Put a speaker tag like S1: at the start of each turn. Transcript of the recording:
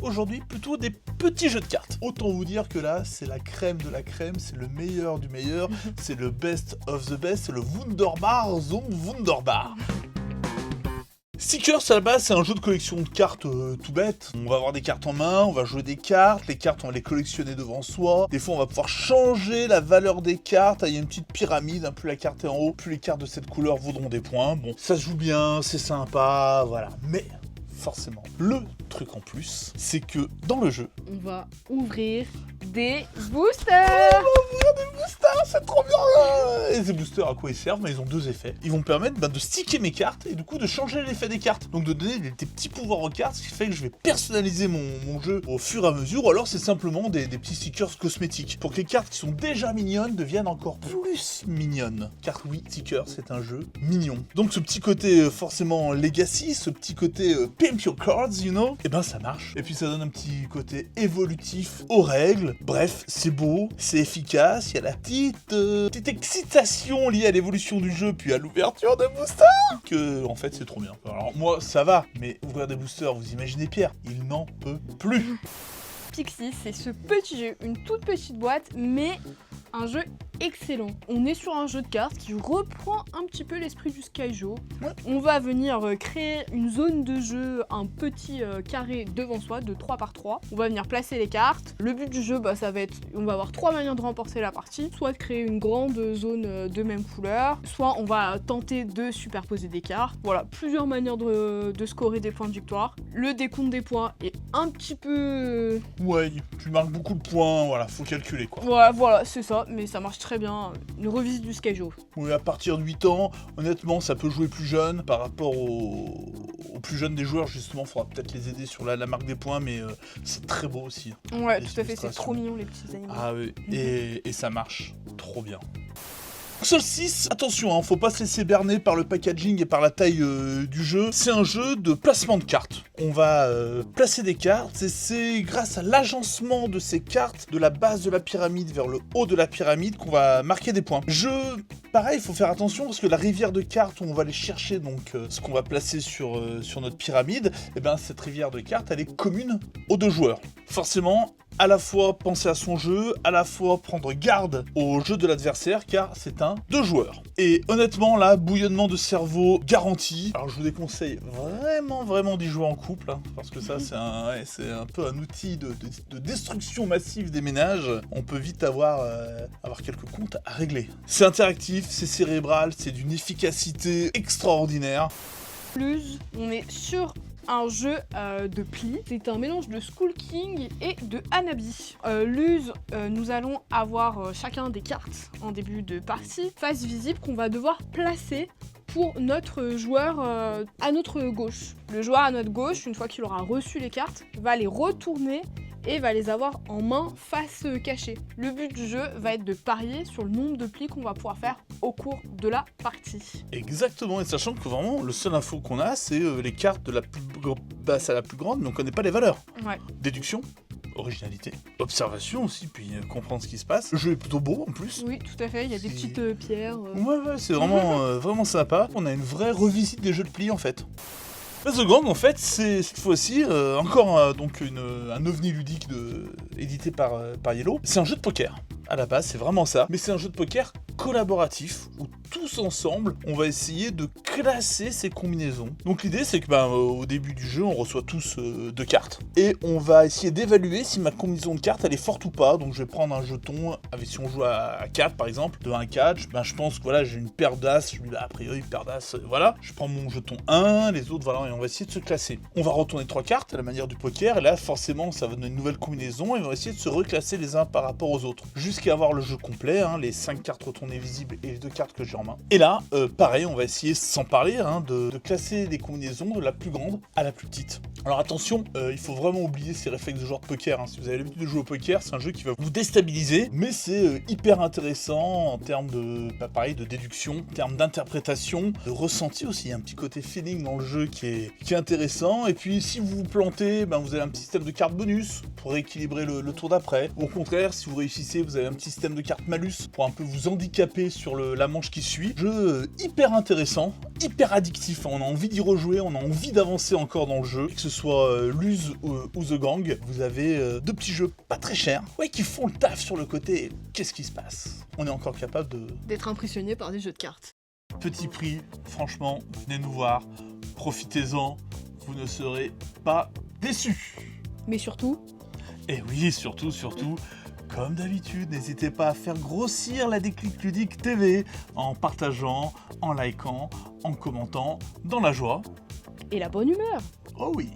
S1: aujourd'hui plutôt des petits jeux de cartes. Autant vous dire que là, c'est la crème de la crème, c'est le meilleur du meilleur, c'est le best of the best, c'est le Wunderbar zum Wunderbar. Stickers, à la base, c'est un jeu de collection de cartes tout bête. On va avoir des cartes en main, on va jouer des cartes, les cartes, on va les collectionner devant soi. Des fois, on va pouvoir changer la valeur des cartes. Il y a une petite pyramide, plus la carte est en haut, plus les cartes de cette couleur vaudront des points. Bon, ça se joue bien, c'est sympa, voilà. Mais, forcément, le truc en plus, c'est que dans le jeu,
S2: on va ouvrir des boosters.
S1: C'est trop bien. Et ces boosters, à quoi ils servent? Ils ont deux effets. Ils vont me permettre de sticker mes cartes et du coup de changer l'effet des cartes. Donc de donner des petits pouvoirs aux cartes, ce qui fait que je vais personnaliser mon jeu au fur et à mesure. Ou alors c'est simplement des petits stickers cosmétiques pour que les cartes qui sont déjà mignonnes deviennent encore plus mignonnes. Car oui, sticker, c'est un jeu mignon. Donc ce petit côté forcément legacy, ce petit côté pimp your cards, you know, et ben ça marche. Et puis ça donne un petit côté évolutif aux règles. Bref, c'est beau, c'est efficace, il y a la petite excitation liée à l'évolution du jeu puis à l'ouverture de boosters que en fait c'est trop bien. Alors moi ça va, mais ouvrir des boosters, vous imaginez Pierre, il n'en peut plus.
S2: Pixie, c'est ce petit jeu, une toute petite boîte, mais un jeu excellent. On est sur un jeu de cartes qui reprend un petit peu l'esprit du Skyjo.
S1: Ouais.
S2: On va venir créer une zone de jeu, un petit carré devant soi de 3 par 3. On va venir placer les cartes. Le but du jeu, ça va être, on va avoir 3 manières de remporter la partie. Soit de créer une grande zone de même couleur, soit on va tenter de superposer des cartes. Voilà, plusieurs manières de scorer des points de victoire. Le décompte des points est un petit peu...
S1: Ouais, tu marques beaucoup de points, voilà, faut calculer quoi.
S2: Voilà, c'est ça, mais ça marche très bien. Une revisite du Skyjo.
S1: Oui, à partir de 8 ans, honnêtement, ça peut jouer plus jeune par rapport aux plus jeunes des joueurs, justement, faudra peut-être les aider sur la marque des points, mais c'est très beau aussi.
S2: Ouais, tout à fait, c'est trop mignon les petits animaux.
S1: Ah oui, et ça marche trop bien. Solstice, attention, faut pas se laisser berner par le packaging et par la taille du jeu. C'est un jeu de placement de cartes. On va placer des cartes et c'est grâce à l'agencement de ces cartes de la base de la pyramide vers le haut de la pyramide qu'on va marquer des points. Pareil, il faut faire attention parce que la rivière de cartes où on va aller chercher donc ce qu'on va placer sur notre pyramide, et ben cette rivière de cartes, elle est commune aux deux joueurs. Forcément, à la fois penser à son jeu, à la fois prendre garde au jeu de l'adversaire, car c'est un 2 joueurs. Et honnêtement, là, bouillonnement de cerveau garanti. Alors je vous déconseille vraiment d'y jouer en couple, hein, parce que ça c'est un peu un outil de destruction massive des ménages. On peut vite avoir quelques comptes à régler. C'est interactif, c'est cérébral, c'est d'une efficacité extraordinaire.
S2: Plus, on est sur un jeu de plis. C'est un mélange de Skull King et de Hanabi. L'use, nous allons avoir chacun des cartes en début de partie, face visible qu'on va devoir placer pour notre joueur à notre gauche. Le joueur à notre gauche, une fois qu'il aura reçu les cartes, va les retourner et va les avoir en main face cachée. Le but du jeu va être de parier sur le nombre de plis qu'on va pouvoir faire au cours de la partie.
S1: Exactement, et sachant que vraiment, le seul info qu'on a, c'est les cartes de la plus basse à la plus grande, mais on connaît pas les valeurs.
S2: Ouais.
S1: Déduction, originalité, observation aussi, puis comprendre ce qui se passe. Le jeu est plutôt beau en plus.
S2: Oui, tout à fait, il y a des petites pierres.
S1: Ouais, c'est vraiment sympa. On a une vraie revisite des jeux de plis en fait. La seconde, en fait, c'est cette fois-ci encore un ovni ludique édité par Yellow. C'est un jeu de poker. À la base, c'est vraiment ça. Mais c'est un jeu de poker collaboratif où tous ensemble, on va essayer de classer ces combinaisons. Donc l'idée, c'est que au début du jeu, on reçoit tous 2 cartes. Et on va essayer d'évaluer si ma combinaison de cartes, elle est forte ou pas. Donc je vais prendre un jeton, si on joue à 4 par exemple, de 1 à 4, je pense que voilà, j'ai une paire d'as, je me dis a priori paire d'as, voilà. Je prends mon jeton 1, les autres, voilà, et on va essayer de se classer. On va retourner 3 cartes à la manière du poker, et là forcément ça va donner une nouvelle combinaison, et on va essayer de se reclasser les uns par rapport aux autres. Jusqu'à avoir le jeu complet, les 5 cartes retournées visibles et les 2 cartes que j'ai en main. Et là, pareil, on va essayer, sans parler, de classer les combinaisons de la plus grande à la plus petite. Alors attention, il faut vraiment oublier ces réflexes de joueur de poker. Si vous avez l'habitude de jouer au poker, c'est un jeu qui va vous déstabiliser, mais c'est hyper intéressant en termes de déduction, en termes d'interprétation, de ressenti aussi. Il y a un petit côté feeling dans le jeu qui est intéressant. Et puis si vous vous plantez, vous avez un petit système de cartes bonus pour rééquilibrer le tour d'après. Au contraire, si vous réussissez, vous avez un petit système de cartes malus pour un peu vous handicaper sur la manche qui suit. Jeu hyper intéressant, hyper addictif, on a envie d'y rejouer, on a envie d'avancer encore dans le jeu. Que ce soit Luz ou The Gang, vous avez deux petits jeux pas très chers, qui font le taf sur le côté. Qu'est-ce qui se passe? On est encore capable
S2: d'être impressionné par des jeux de cartes.
S1: Petit prix, franchement, venez nous voir, profitez-en, vous ne serez pas déçus.
S2: Mais surtout...
S1: Et oui, surtout, comme d'habitude, n'hésitez pas à faire grossir la Déclic Ludique TV en partageant, en likant, en commentant, dans la joie.
S2: Et la bonne humeur.
S1: Oh oui.